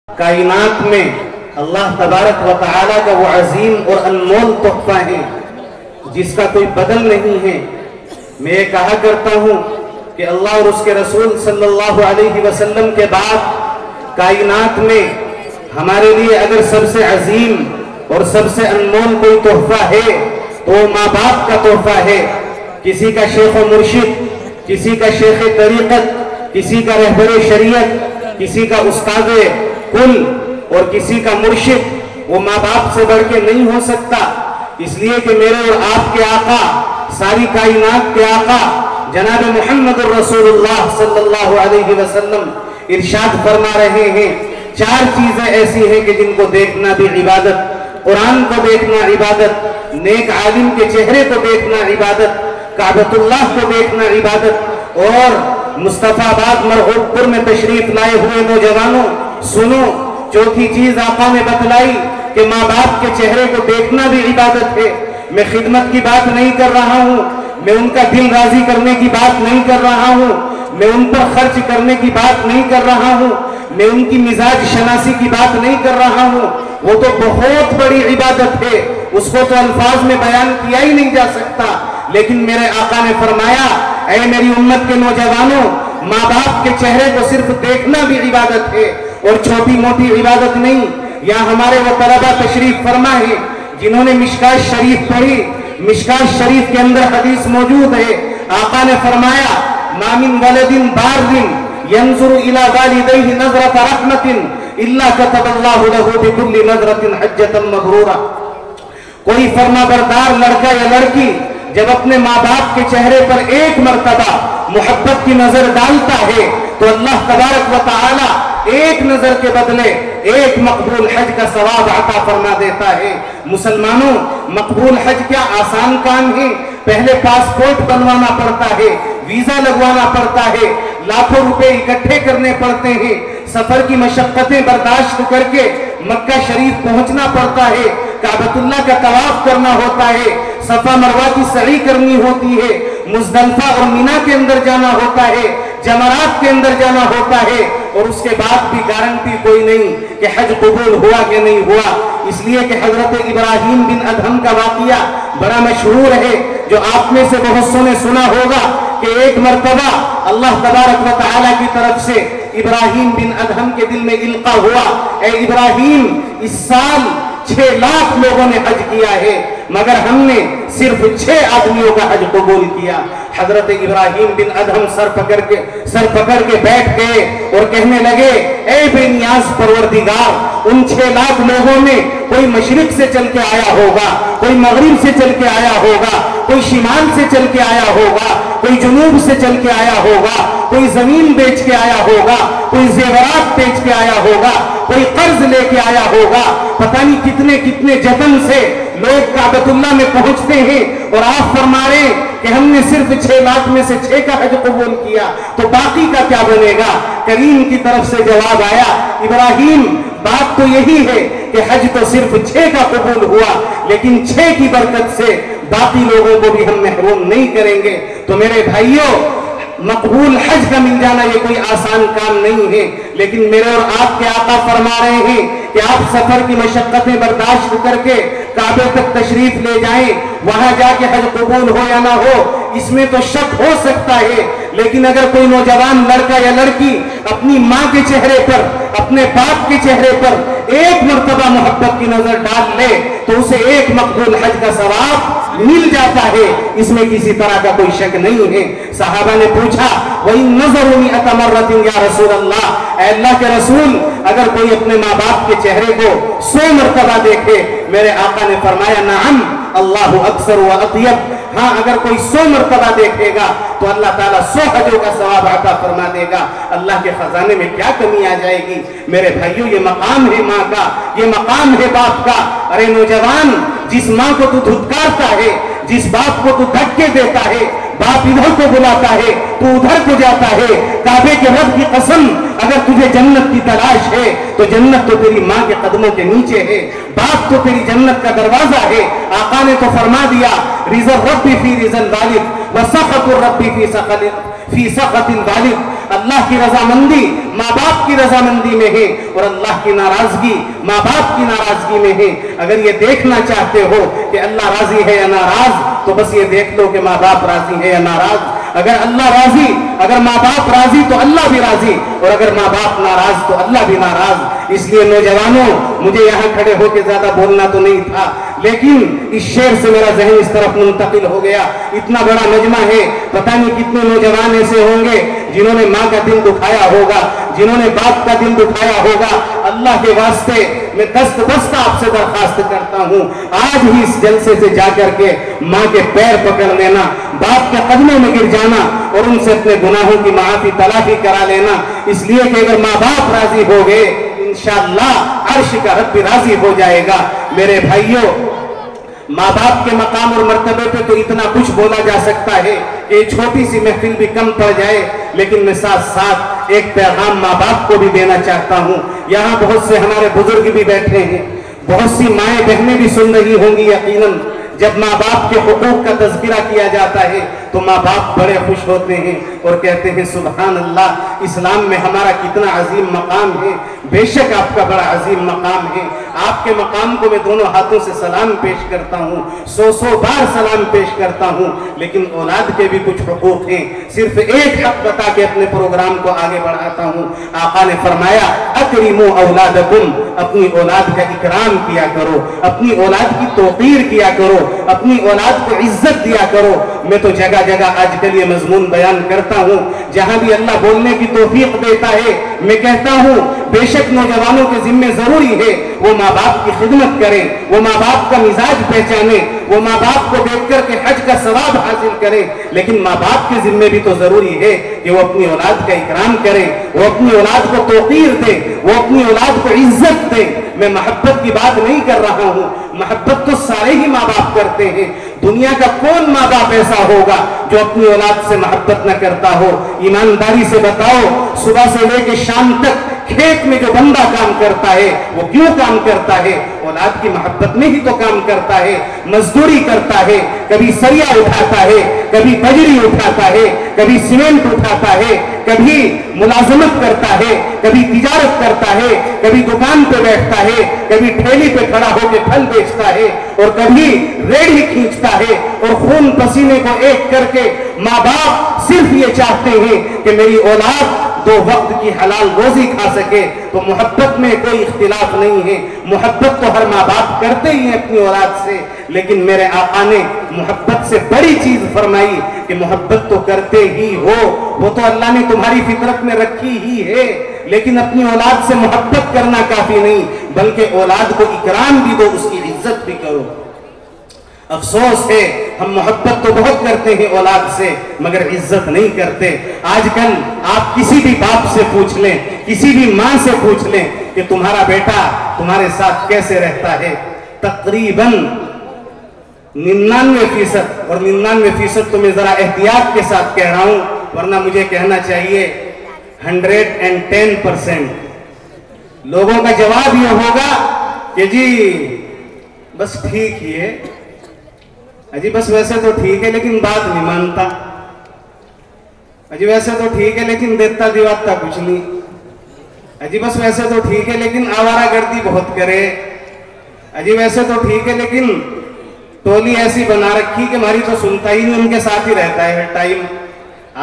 कायनात में अल्लाह तबारक व तआला का वो अजीम और अनमोल तोहफा है जिसका कोई बदल नहीं है। मैं ये कहा करता हूँ कि अल्लाह और उसके रसूल सल्लल्लाहु अलैहि वसल्लम के बाद कायनात में हमारे लिए अगर सबसे अजीम और सबसे अनमोल कोई तोहफा है तो माँ बाप का तोहफा है। किसी का शेख व मुर्शिद, किसी का शेख तरीक़त, किसी का रहबर शरीयत, किसी का उस्ताद कुल और किसी का मुर्शिद, वो माँ बाप से बढ़ के नहीं हो सकता। इसलिए कि मेरे और आपके आका, सारी कायनात के आका जनाब मुहम्मद रसूलुल्लाह सल्लल्लाहु अलैहि वसल्लम इरशाद फरमा रहे हैं, चार चीजें ऐसी हैं कि जिनको देखना भी इबादत, कुरान को देखना इबादत, नेक आलिम के चेहरे को देखना इबादत, काबतुल्लाह को देखना इबादत। और मुस्तफाबाद मरहूबपुर में तशरीफ लाए हुए नौजवानों सुनो, चौथी चीज आका ने बतलाई कि माँ बाप के चेहरे को देखना भी इबादत है। मैं खिदमत की बात नहीं कर रहा हूँ, मैं उनका दिल राजी करने की बात नहीं कर रहा हूँ, मैं उन पर खर्च करने की बात नहीं कर रहा हूँ, मैं उनकी मिजाज शनासी की बात नहीं कर रहा हूँ। वो तो बहुत बड़ी इबादत है, उसको तो अल्फाज में बयान किया ही नहीं जा सकता। लेकिन मेरे आका ने फरमाया, ऐ मेरी उम्मत के नौजवानों, माँ बाप के चेहरे को सिर्फ देखना भी इबादत है और छोटी मोटी इबादत नहीं। यहाँ हमारे वो तलबा तशरीफ फरमा है जिन्होंने मिशकात शरीफ पढ़ी। मिशकात शरीफ के अंदर हदीस मौजूद है, आका ने फरमाया, मामिन वलदिन बारदिन यंजुरु इला वालिदैहि नज़रत रहमतिन इल्ला कतबल्लाहु लहु बिकुल्ली नज़रतिन हज्जतन मबरूरा। कोई फरमाबरदार लड़का या लड़की जब अपने माँ बाप के चेहरे पर एक मर्तबा मोहब्बत की नजर डालता है तो अल्लाह तबारक व तआला एक नजर के बदले एक मकबूल हज का सवाब अता फरमा देता है। मुसलमानों, मकबूल हज क्या आसान काम है? पहले पासपोर्ट बनवाना पड़ता है, वीजा लगवाना पड़ता है, लाखों रुपए इकट्ठे करने पड़ते हैं, सफर की मशक्कतें बर्दाश्त करके मक्का शरीफ पहुंचना पड़ता है, काबतुल्लाह का तवाफ करना होता है, सफा मरवा की सही करनी होती है, मुज़दलिफा और मिना के अंदर जाना होता है, जमरात के अंदर जाना होता है, और उसके बाद भी गारंटी कोई नहीं कि हज कबूल हुआ कि नहीं हुआ। इसलिए कि हजरत इब्राहीम बिन अदहम का वाक़िया बड़ा मशहूर है, जो आप में से बहुत सौ ने सुना होगा कि एक मर्तबा अल्लाह तबारक व तआला की तरफ से इब्राहीम बिन अदहम के दिल में इल्का हुआ, ए इब्राहीम, इस साल 6 लाख लोगों ने हज किया है मगर हमने सिर्फ 6 आदमियों का हज कबूल किया। हजरत इब्राहीम बिन अदहम सर पकड़ के बैठ गए और कहने लगे, ए बेनियाज परवरदिगार, उन 6 लाख लोगों में कोई मशरिक से चल के आया होगा, कोई मगरिब से चल के आया होगा, कोई शिमाल से चल के आया होगा, कोई जुनूब से चल के आया होगा, कोई जमीन बेच के आया होगा, कोई जेवरात बेच के आया होगा, कोई कर्ज लेके आया होगा। पता नहीं कितने कितने जतन से लोग काबतुल्लाह में पहुंचते हैं और आप फरमा रहे कि हमने सिर्फ 6 लाख में से 6 का हज कबूल किया, तो बाकी का क्या बनेगा? करीम की तरफ से जवाब आया, इब्राहीम, बात तो यही है कि हज तो सिर्फ 6 का कबूल हुआ, लेकिन 6 की बरकत से बाकी लोगों को भी हम महरूम नहीं करेंगे। तो मेरे भाइयों, मकबूल हज का मिल जाना ये कोई आसान काम नहीं है, लेकिन मेरे और आपके आका फरमा रहे हैं कि आप सफर की मशक्कतें बर्दाश्त करके काबे तक तशरीफ ले जाएं, वहां जाके हज कबूल हो या ना हो इसमें तो शक हो सकता है। लेकिन अगर कोई नौजवान लड़का या लड़की अपनी माँ के चेहरे पर, अपने बाप के चेहरे पर एक मर्तबा मोहब्बत की नजर डाल ले तो उसे एक मकबूल हज का सवाब मिल जाता है, इसमें किसी तरह का कोई शक नहीं है। सहाबा ने पूछा, वही नजरुनी अतमर्रतिन या रसूल अल्लाह, अल्लाह के रसूल, अगर कोई अपने माँ बाप के चेहरे को 100 मर्तबा देखे? मेरे आका ने फरमाया, नाम अल्लाहु अक्सर व अत्यब, हाँ, अगर कोई 100 मर्तबा देखेगा तो अल्लाह ताला 100 हजों का सवाब अता फरमा देगा। अल्लाह के खजाने में क्या कमी आ जाएगी? मेरे भाइयों, ये मकाम है माँ का, ये मकाम है बाप का। अरे नौजवान, जिस माँ को तू धुतकारता है, जिस बाप को तू धक्के देता है, बाप इधर को बुलाता है, तू उधर को जाता है, काबे के रब की कसम, अगर तुझे जन्नत की तलाश है तो जन्नत तो तेरी माँ के कदमों के नीचे है, बाप तो तेरी जन्नत का दरवाजा है। आका ने तो फरमा दिया, रिज़ल रब्बी फी रिज़ल वालिद व सख़तुर रब्बी फी सख़तिल वालिद। اللہ کی رضامندی ماں باپ کی رضامندی میں ہے اور اللہ کی ناراضگی ماں باپ کی ناراضگی میں ہے۔ اگر یہ دیکھنا چاہتے ہو کہ اللہ راضی ہے یا ناراض تو بس یہ دیکھ لو کہ ماں باپ راضی ہے یا ناراض۔ اگر اللہ راضی، اگر ماں باپ راضی تو اللہ بھی راضی، اور اگر ماں باپ ناراض تو اللہ بھی ناراض۔ اس لیے نوجوانوں، مجھے یہاں کھڑے ہو کے زیادہ بولنا تو نہیں تھا، لیکن اس شعر سے میرا ذہن اس طرف منتقل ہو گیا۔ اتنا بڑا مجمع ہے، پتہ نہیں کتنے نوجوان ایسے ہوں گے جنہوں نے ماں کا دل دکھایا ہوگا، جنہوں نے باپ کا دل دکھایا ہوگا۔ اللہ کے واسطے میں دست بستہ آپ سے درخواست کرتا ہوں، آج ہی اس جلسے سے جا کر کے ماں کے پیر پکڑ لینا، باپ کے قدموں میں گر جانا اور ان سے اپنے گناہوں کی معافی تلافی کرا لینا، اس لیے کہ اگر ماں باپ راضی ہو گئے انشاءاللہ عرش کا رب بھی راضی ہو جائے گا۔ میرے بھائیوں، ماں باپ کے مقام اور مرتبے پہ تو اتنا کچھ بولا جا سکتا ہے کہ یہ چھوٹی سی محفل بھی کم پڑ جائے، لیکن میں ساتھ ساتھ ایک پیغام ماں باپ کو بھی دینا چاہتا ہوں۔ یہاں بہت سے ہمارے بزرگ بھی بیٹھے ہیں، بہت سی مائیں بہنیں بھی سن رہی ہوں گی یقیناً۔ جب ماں باپ کے حقوق کا تذکرہ کیا جاتا ہے تو ماں باپ بڑے خوش ہوتے ہیں اور کہتے ہیں سبحان اللہ، اسلام میں ہمارا کتنا عظیم مقام ہے۔ بے شک آپ کا بڑا عظیم مقام ہے، آپ کے مقام کو میں دونوں ہاتھوں سے سلام پیش کرتا ہوں، سو بار سلام پیش کرتا ہوں، لیکن اولاد کے بھی کچھ حقوق ہیں۔ صرف ایک حق بتا کے اپنے پروگرام کو آگے بڑھاتا ہوں۔ آقا نے فرمایا اکرموا اولادکم، اپنی اولاد کا اکرام کیا کرو، اپنی اولاد کی توقیر کیا کرو، اپنی اولاد کو عزت دیا کرو۔ میں تو جگہ جگہ آج کل یہ مضمون بیان کرتا ہوں، جہاں بھی اللہ بولنے کی توفیق دیتا ہے میں کہتا ہوں بے شک نوجوانوں کے ذمہ ضروری ہے وہ ماں باپ کی خدمت کریں، وہ ماں باپ کا مزاج پہچانیں، وہ ماں باپ کو دیکھ کر کے حج کا ثواب حاصل کریں، لیکن ماں باپ کے ذمہ بھی تو ضروری ہے کہ وہ اپنی اولاد کا اکرام کریں، وہ اپنی اولاد کو توقیر دیں، وہ اپنی اولاد کو عزت دیں۔ میں محبت کی بات نہیں کر رہا ہوں، محبت تو سارے ہی ماں باپ کرتے ہیں۔ دنیا کا کون ماں باپ ایسا ہوگا جو اپنی اولاد سے محبت نہ کرتا ہو؟ ایمانداری سے بتاؤ، صبح سے لے کے شام تک کھیت میں جو بندہ کام کرتا ہے وہ کیوں کام کرتا ہے؟ اولاد کی محبت میں ہی تو کام کرتا ہے، مزدوری کرتا ہے، کبھی سریا اٹھاتا ہے، کبھی بجری اٹھاتا ہے، کبھی سیمنٹ اٹھاتا ہے، کبھی ملازمت کرتا ہے، کبھی تجارت کرتا ہے، کبھی دکان پہ بیٹھتا ہے، کبھی ٹھیلی پہ کھڑا ہو کے پھل بیچتا ہے، اور کبھی ریڑھی کھینچتا ہے، اور خون پسینے کو ایک کر کے ماں باپ صرف یہ چاہتے ہیں کہ میری اولاد 2 وقت کی حلال روزی کھا سکے۔ تو محبت میں کوئی اختلاف نہیں ہے، محبت تو ہر ماں باپ کرتے ہی ہیں اپنی اولاد سے، لیکن میرے آقا نے محبت سے بڑی چیز فرمائی کہ محبت تو کرتے ہی ہو، وہ تو اللہ نے تمہاری فطرت میں رکھی ہی ہے، لیکن اپنی اولاد سے محبت کرنا کافی نہیں بلکہ اولاد کو اکرام بھی دو، اس کی عزت بھی کرو۔ افسوس ہے ہم محبت تو بہت کرتے ہیں اولاد سے مگر عزت نہیں کرتے۔ آج کل آپ کسی بھی باپ سے پوچھ لیں، کسی بھی ماں سے پوچھ لیں کہ تمہارا بیٹا تمہارے ساتھ کیسے رہتا ہے، تقریباً 99%، اور 99% تو میں ذرا احتیاط کے ساتھ کہہ رہا ہوں ورنہ مجھے کہنا چاہیے 110% لوگوں کا جواب یہ ہوگا کہ جی بس ٹھیک ہی ہے، جی بس ویسے تو ٹھیک ہے لیکن بات نہیں مانتا، جی ویسے تو ٹھیک ہے لیکن دیتا دیواتا کچھ نہیں، جی بس ویسے تو ٹھیک ہے لیکن آوارہ گردی بہت کرے، جی ویسے تو ٹھیک ہے لیکن ٹولی ایسی بنا رکھی کہ ہماری تو سنتا ہی نہیں، ان کے ساتھ ہی رہتا ہے ہر ٹائم۔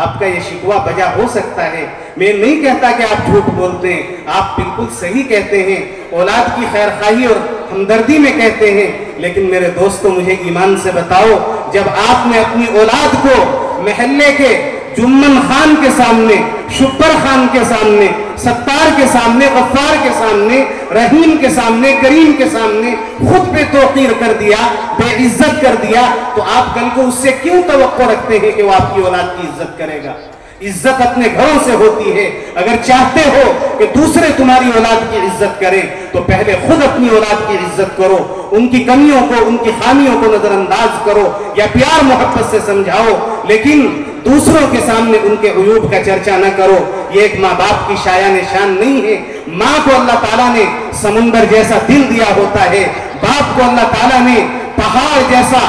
آپ کا یہ شکوہ بجا ہو سکتا ہے، میں نہیں کہتا کہ آپ جھوٹ بولتے ہیں، آپ بالکل صحیح کہتے ہیں، اولاد کی خیر خواہی اور ہمدردی میں کہتے ہیں، لیکن میرے دوستو مجھے ایمان سے بتاؤ، جب آپ نے اپنی اولاد کو محلے کے جمن خان کے سامنے، شبر خان کے سامنے، ستار کے سامنے، غفار کے سامنے، رحیم کے سامنے، کریم کے سامنے خود پہ توقیر کر دیا، بے عزت کر دیا، تو آپ کل کو اس سے کیوں توقع رکھتے ہیں کہ وہ آپ کی اولاد کی عزت کرے گا؟ عزت اپنے گھروں سے ہوتی ہے۔ اگر چاہتے ہو کہ دوسرے تمہاری اولاد کی عزت کریں تو پہلے خود اپنی اولاد کی عزت کرو، ان کی کمیوں کو، ان کی خامیوں کو نظر انداز کرو یا پیار محبت سے سمجھاؤ، لیکن دوسروں کے سامنے ان کے عیوب کا چرچا نہ کرو۔ یہ ایک ماں باپ کی شایان شان نہیں ہے۔ ماں کو اللہ تعالیٰ نے سمندر جیسا دل دیا ہوتا ہے، باپ کو اللہ تعالیٰ نے پہاڑ جیسا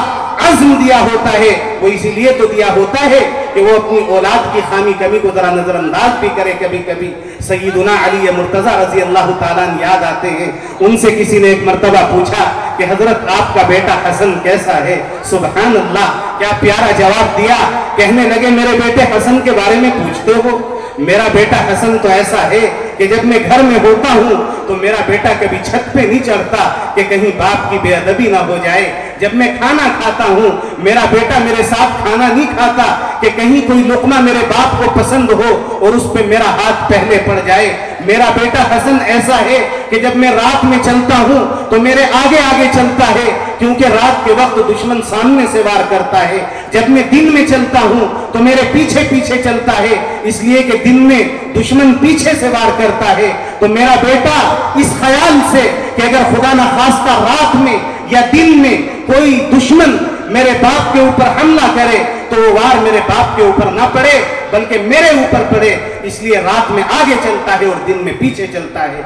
عزم دیا ہوتا ہے وہ اسی لیے تو دیا ہوتا ہے کہ وہ اپنی اولاد کی خامی کمی کو ذرا نظر انداز بھی کرے کبھی کبھی۔ سیدنا علی مرتضیٰ رضی اللہ تعالیٰ عنہ یاد آتے ہیں، ان سے کسی نے ایک مرتبہ پوچھا کہ حضرت آپ کا بیٹا حسن کیسا ہے؟ سبحان اللہ، کیا پیارا جواب دیا۔ کہنے لگے میرے بیٹے حسن کے بارے میں پوچھتے ہو؟ میرا بیٹا حسن تو ایسا ہے کہ جب میں گھر میں ہوتا ہوں تو میرا بیٹا کبھی چھت پہ نہیں چڑھتا کہ کہیں باپ کی بے ادبی نہ ہو جائے۔ جب میں کھانا کھاتا ہوں میرا بیٹا میرے ساتھ کھانا نہیں کھاتا کہ کہیں کوئی لقمہ میرے باپ کو پسند ہو اور اس پہ میرا ہاتھ پہلے پڑ جائے۔ میرا بیٹا حسن ایسا ہے کہ جب میں رات میں چلتا ہوں تو میرے آگے آگے چلتا ہے، کیونکہ رات کے وقت دشمن سامنے سے وار کرتا ہے۔ جب میں دن میں چلتا ہوں تو میرے پیچھے پیچھے چلتا ہے، اس لیے کہ دن میں دشمن پیچھے سے وار کرتا ہے۔ تو میرا بیٹا اس خیال سے کہ اگر خدا نہ خواستہ رات میں یا دن میں کوئی دشمن میرے باپ کے اوپر حملہ کرے تو وہ وار میرے باپ کے اوپر نہ پڑے بلکہ میرے اوپر پڑے، اس لیے رات میں آگے چلتا ہے اور دن میں پیچھے چلتا ہے۔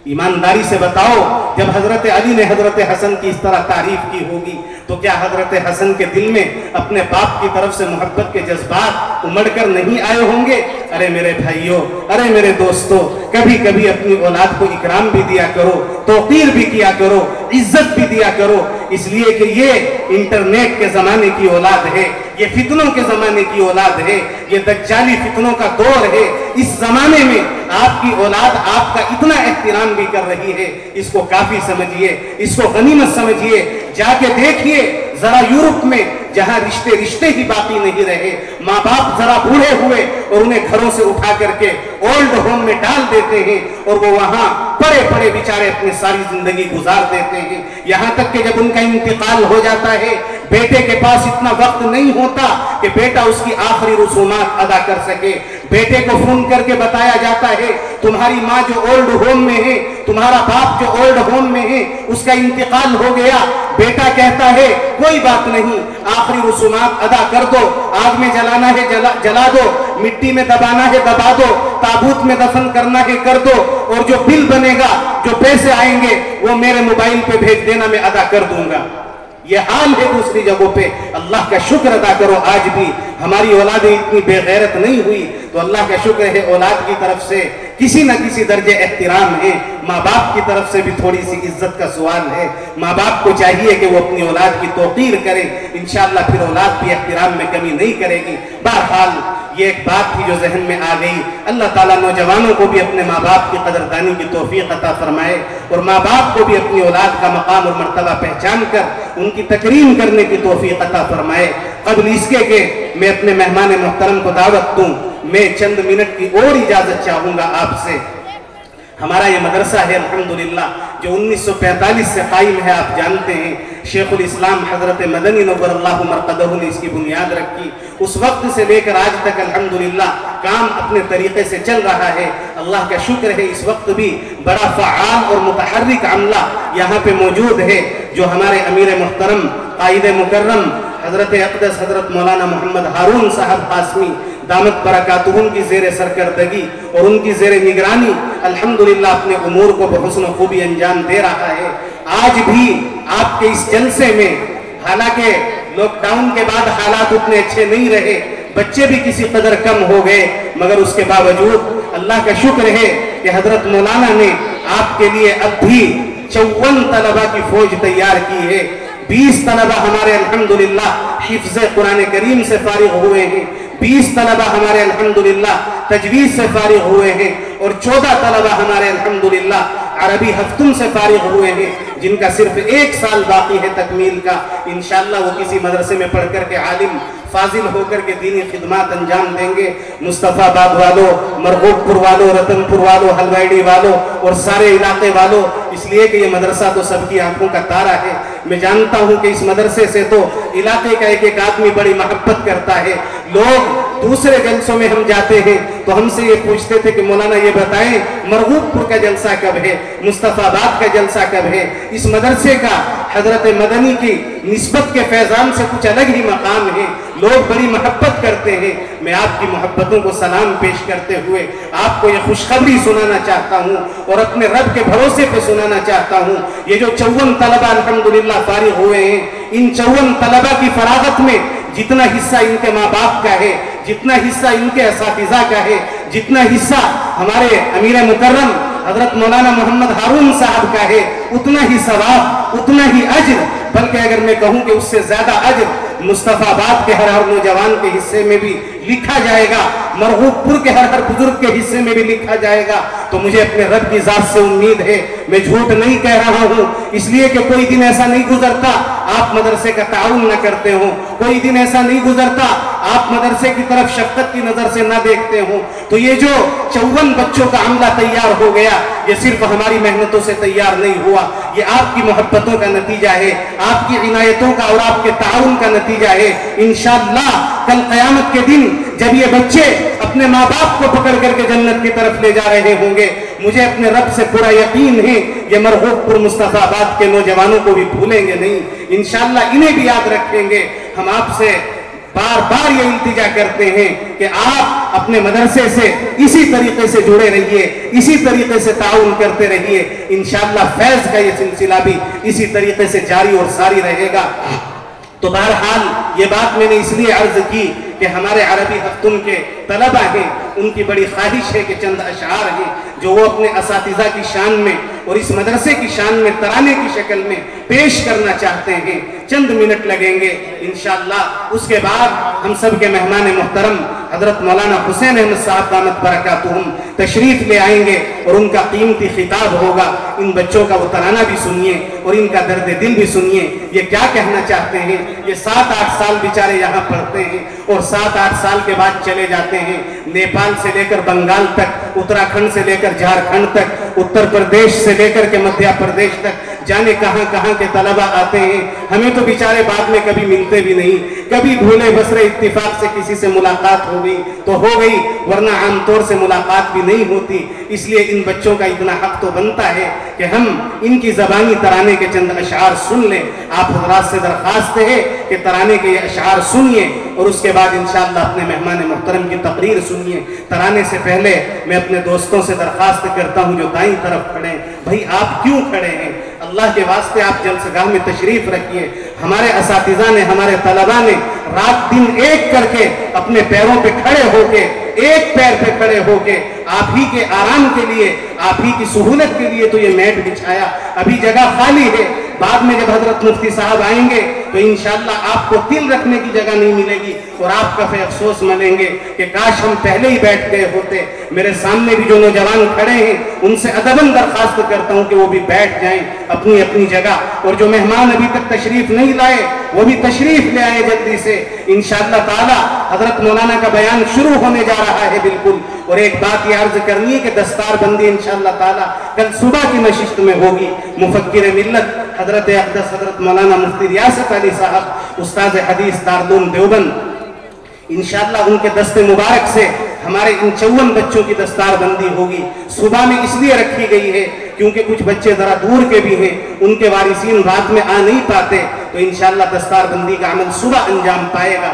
ایمانداری سے بتاؤ، جب حضرت علی نے حضرت حسن کی اس طرح تعریف کی ہوگی تو کیا حضرت حسن کے دل میں اپنے باپ کی طرف سے محبت کے جذبات امڑ کر نہیں آئے ہوں گے؟ ارے میرے بھائیوں، ارے میرے دوستوں، کبھی کبھی اپنی اولاد کو اکرام بھی دیا کرو، توقیر بھی کیا کرو، عزت بھی دیا کرو، اس لیے کہ یہ انٹرنیٹ کے زمانے کی اولاد ہے، یہ فتنوں کے زمانے کی اولاد ہے، یہ دجالی فتنوں کا دور ہے۔ اس زمانے میں آپ کی اولاد آپ کا اتنا احترام بھی کر رہی ہے، اس کو کافی سمجھیے، اس کو غنیمت سمجھیے۔ جا کے دیکھیے ذرا یورپ میں جہاں رشتے ہی باقی نہیں رہے، ماں باپ ذرا بوڑھے ہوئے اور انہیں گھروں سے اٹھا کر کے اولڈ ہوم میں ڈال دیتے ہیں اور وہ وہاں پڑے پڑے بیچارے اپنی ساری زندگی گزار دیتے ہیں، یہاں تک کہ جب ان کا انتقال ہو جاتا ہے بیٹے کے پاس اتنا وقت نہیں ہوتا کہ بیٹا اس کی آخری رسومات ادا کر سکے۔ بیٹے کو فون کر کے بتایا جاتا ہے تمہاری ماں جو اولڈ ہوم میں ہے، تمہارا باپ جو اولڈ ہوم میں ہے، اس کا انتقال ہو گیا۔ بیٹا کہتا ہے کوئی بات نہیں، آخری رسومات ادا کر دو، آگ میں جلانا ہے جلا دو، مٹی میں دبانا ہے دبا دو، تابوت میں دفن کرنا ہے کر دو، اور جو بل بنے گا، جو پیسے آئیں گے وہ میرے موبائل پہ بھیج دینا، میں ادا کر دوں گا۔ یہ حال ہے دوسری جگہوں پہ۔ اللہ کا شکر ادا کرو، آج بھی ہماری اولادیں اتنی بے غیرت نہیں ہوئی، تو اللہ کا شکر ہے اولاد کی طرف سے کسی نہ کسی درجے احترام ہے، ماں باپ کی طرف سے بھی تھوڑی سی عزت کا سوال ہے۔ ماں باپ کو چاہیے کہ وہ اپنی اولاد کی توقیر کرے، انشاءاللہ پھر اولاد بھی احترام میں کمی نہیں کرے گی۔ بہرحال یہ ایک بات تھی جو ذہن میں آ گئی۔ اللہ تعالیٰ نوجوانوں کو بھی اپنے ماں باپ کی قدردانی کی توفیق عطا فرمائے، اور ماں باپ کو بھی اپنی اولاد کا مقام اور مرتبہ پہچان کر ان کی تکریم کرنے کی توفیق عطا فرمائے۔ قبل اس کے کہ میں اپنے مہمان محترم کو دعوت دوں، میں چند منٹ کی اور اجازت چاہوں گا آپ سے۔ ہمارا یہ مدرسہ ہے الحمدللہ جو 1945 سے قائم ہے، آپ جانتے ہیں شیخ الاسلام حضرت مدنی نور اللہ مرقدہ نے اس کی بنیاد رکھی، اس وقت سے لے کر آج تک الحمدللہ کام اپنے طریقے سے چل رہا ہے۔ اللہ کا شکر ہے اس وقت بھی بڑا فعال اور متحرک عملہ یہاں پہ موجود ہے، جو ہمارے امیر محترم قائد مکرم حضرت اقدس حضرت مولانا محمد ہارون صاحب قاسمی دامت برکاتہم کی زیر سرکردگی اور ان کی زیر نگرانی الحمدللہ اپنے امور کو بحسن و خوبی انجام دے رہا ہے۔ آج بھی آپ کے اس جلسے میں، حالانکہ لاک ڈاؤن کے بعد حالات اتنے اچھے نہیں رہے، بچے بھی کسی قدر کم ہو گئے، مگر اس کے باوجود اللہ کا شکر ہے کہ حضرت مولانا نے آپ کے لیے اب بھی 54 طلبہ کی فوج تیار کی ہے۔ 20 طلبہ ہمارے الحمدللہ حفظ قرآن کریم سے فارغ ہوئے ہیں، 20 طلبہ ہمارے الحمدللہ تجوید سے فارغ ہوئے ہیں، اور 14 طلبہ ہمارے الحمدللہ عربی ہفتم سے فارغ ہوئے ہیں، جن کا صرف 1 سال باقی ہے تکمیل کا۔ انشاءاللہ وہ کسی مدرسے میں پڑھ کر کے عالم فاضل ہو کر کے دینی خدمات انجام دیں گے۔ مصطفیٰ باد والوں، مرغوب پور والوں، رتن پور والوں، حلوائیڈی والوں اور سارے علاقے والوں، اس لیے کہ یہ مدرسہ تو سب کی آنکھوں کا تارا ہے۔ میں جانتا ہوں کہ اس مدرسے سے تو علاقے کا ایک آدمی بڑی محبت کرتا ہے۔ لوگ دوسرے جلسوں میں ہم جاتے ہیں تو ہم سے یہ پوچھتے تھے کہ مولانا یہ بتائیں مرغوب پور کا جلسہ کب ہے، مصطفیٰ آباد کا جلسہ کب ہے۔ اس مدرسے کا حضرت مدنی کی نسبت کے فیضان سے کچھ الگ ہی مقام ہے، لوگ بڑی محبت کرتے ہیں۔ میں آپ کی محبتوں کو سلام پیش کرتے ہوئے آپ کو یہ خوشخبری سنانا چاہتا ہوں اور اپنے رب کے بھروسے پہ سنانا چاہتا ہوں۔ یہ جو 54 طلبہ الحمدللہ فارغ ہوئے ہیں، इन 54 तलबा की फरागत में जितना हिस्सा इनके माँ बाप का है, जितना हिस्सा इनके असातिज़ा का है, जितना हिस्सा हमारे अमीर मुकर्रम हजरत मौलाना मोहम्मद हारून साहब का है, उतना ही सवाब, उतना ही अज्र, बल्कि अगर मैं कहूँ कि उससे ज्यादा अज्र मुस्तफाबाद के हर नौजवान के हिस्से में भी लिखा जाएगा, मरगूबपुर के हर बुजुर्ग के हिस्से में भी लिखा जाएगा। तो मुझे अपने रब की जात से उम्मीद है, मैं झूठ नहीं कह रहा हूँ, इसलिए कि कोई दिन ऐसा नहीं गुजरता आप मदरसे का ताउन न करते हो, कोई दिन ऐसा नहीं गुजरता आप मदरसे की तरफ शफकत की नजर से न देखते हो। तो ये जो 54 बच्चों का अमला तैयार हो गया, ये सिर्फ हमारी मेहनतों से तैयार नहीं हुआ, ये आपकी मोहब्बतों का नतीजा है, आपकी इनायतों का और आपके ताउन का नतीजा है। इंशाअल्लाह कल क़यामत के दिन जब ये बच्चे अपने माँ बाप को पकड़ करके जन्नत की तरफ ले जा रहे होंगे, मुझे अपने रब से पूरा यकीन है ये मरगूबपुर मुस्तफाबाद के नौजवानों को भी भूलेंगे नहीं, इंशाअल्लाह इन्हें भी याद रखेंगे। हम आपसे बार बार ये इल्तिजा करते हैं कि आप अपने मदरसे से इसी तरीके से जुड़े रहिए, इसी तरीके से ताउन करते रहिए, इंशाअल्लाह फैज़ का ये सिलसिला भी इसी तरीके से जारी और सारी रहेगा। तो बहरहाल ये बात मैंने इसलिए अर्ज की कि हमारे अरबी हफ्तुन के तलबा हैं, उनकी बड़ी ख्वाहिश है कि चंद अशआर हैं जो वो अपने असातिज़ा की शान में और इस मदरसे की शान में तराने की शक्ल में पेश करना चाहते हैं। चंद मिनट लगेंगे इंशाअल्लाह, उसके बाद हम सब के मेहमान मुहतरम हजरत मौलाना हुसैन अहमद साहब दामत बरकातुहुम तशरीफ ले आएंगे और उनका कीमती खिताब होगा। इन बच्चों का वो तराना भी सुनिए और इनका दर्द दिल भी सुनिए, ये क्या कहना चाहते हैं। ये 7-8 साल बेचारे यहाँ पढ़ते हैं और 7-8 साल के बाद चले जाते हैं नेपाल से लेकर बंगाल तक, उत्तराखंड से लेकर झारखंड तक, उत्तर प्रदेश से लेकर के मध्य प्रदेश तक, जाने कहां कहां के तलबा आते हैं। हमें तो बेचारे बाद में कभी मिलते भी नहीं, कभी भूले बसरे इत्तिफाक से किसी से मुलाकात हो गई तो हो गई, वरना आमतौर से मुलाकात भी नहीं होती। इसलिए इन बच्चों का इतना हक तो बनता है कि हम इनकी ज़बानी तराने के चंद अशआर सुन लें। आप हज़रात से दरख्वास्त है कि तराने के ये अशआर सुनिए और उसके बाद इंशाअल्लाह अपने मेहमान मुहतरम की तकरीर सुनिए। तराने से पहले मैं अपने दोस्तों से दरख्वास्त करता हूँ जो दाईं तरफ खड़े हैं, भाई आप क्यों खड़े हैं, अल्लाह के वास्ते आप जलसगाह में तशरीफ रखिए। हमारे असातिज़ा ने, हमारे तलबा ने रात दिन एक करके अपने पैरों पे खड़े होके, एक पैर पे खड़े होके आप ही के आराम के लिए, आप ही की सहूलत के लिए तो ये मैट बिछाया। अभी जगह खाली है, बाद में जब हजरत मुफ्ती साहब आएंगे तो इंशाअल्लाह आपको तिल रखने की जगह नहीं मिलेगी और आप काफी अफसोस मनेंगे कि काश हम पहले ही बैठ गए होते। मेरे सामने भी जो नौजवान खड़े हैं उनसे अदबन दरख्वास्त करता हूं कि वो भी बैठ जाएं अपनी अपनी जगह, और जो मेहमान अभी तक तशरीफ नहीं लाए वो भी तशरीफ ले आए जल्दी से। इंशाअल्लाह ताला हजरत मौलाना का बयान शुरू होने जा रहा है बिल्कुल। और एक बात ये अर्ज करनी है कि दस्तार बंदी इंशाअल्लाह ताला कल सुबह की नशिस्त में होगी। मुफक्किर मिल्लत हजरत अक़दस हजरत मौलाना मुफ्ती रियासत अली साहब उस्ताद हदीस दारुल देवबंद, इंशाअल्लाह उनके दस्ते मुबारक से हमारे इन 54 बच्चों की दस्तार बंदी होगी। सुबह में इसलिए रखी गई है क्योंकि कुछ बच्चे जरा दूर के भी हैं, उनके वारिसीन रात में आ नहीं पाते, तो इंशाअल्लाह दस्तार बंदी का अमल सुबह अंजाम पाएगा।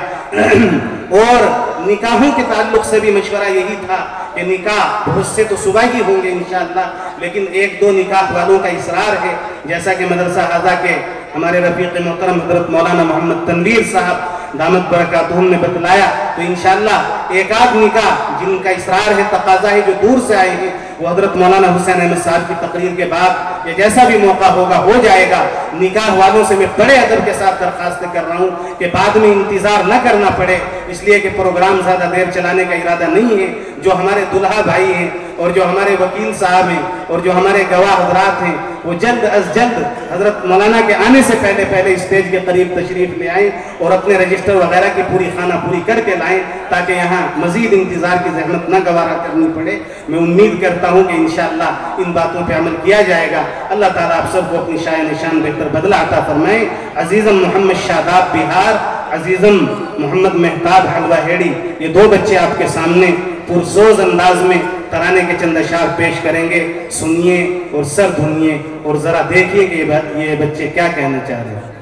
और निकाहों के ताल्लुक से भी मशवरा यही था कि निकाह बहुत से तो सुबह ही होंगे इंशाअल्लाह, लेकिन 1-2 निकाह वालों का इसरार है, जैसा कि मदरसा हाजा के हमारे रफीक मोहतरम हजरत मौलाना मोहम्मद तनवीर साहब दामत बरकातुहुम ने बतलाया। तो इंशाअल्लाह एक आध निकाह जिनका इसरार है, तकाजा है, जो दूर से आए हैं, वो हजरत मौलाना हुसैन अहमद साहब की तकरीर के बाद या जैसा भी मौका होगा हो जाएगा। निकाह वालों से मैं बड़े अदब के साथ दरख्वास्त कर रहा हूँ कि बाद में इंतजार न करना पड़े, इसलिए कि प्रोग्राम ज़्यादा देर चलाने का इरादा नहीं है। जो हमारे दुल्हा भाई हैं और जो हमारे वकील साहब हैं और जो हमारे गवाह हजरात हैं, वो जल्द अज जल्द हजरत मौलाना के आने से पहले पहले स्टेज के करीब तशरीफ ले आएँ और अपने रजिस्टर वगैरह की पूरी खाना पूरी करके लाएँ, ताकि यहाँ मजीद इंतजार की जहमत न गवारा करनी पड़े। मैं उम्मीद करता हूँ कि इंशाअल्लाह इन बातों पर अमल किया जाएगा। अल्लाह ताला आप सबको अपनी शाय निशान बेहतर बदला अता फरमाए। अजीज़म मोहम्मद शादाब बिहार, अजीज़म मोहम्मद मेहताब हलवा हेड़ी, ये 2 बच्चे आपके सामने पुरजोज अंदाज में तराने के चंद अशार पेश करेंगे। सुनिए और सर धुनिए और ज़रा देखिए कि ये बच्चे क्या कहना चाह रहे हैं।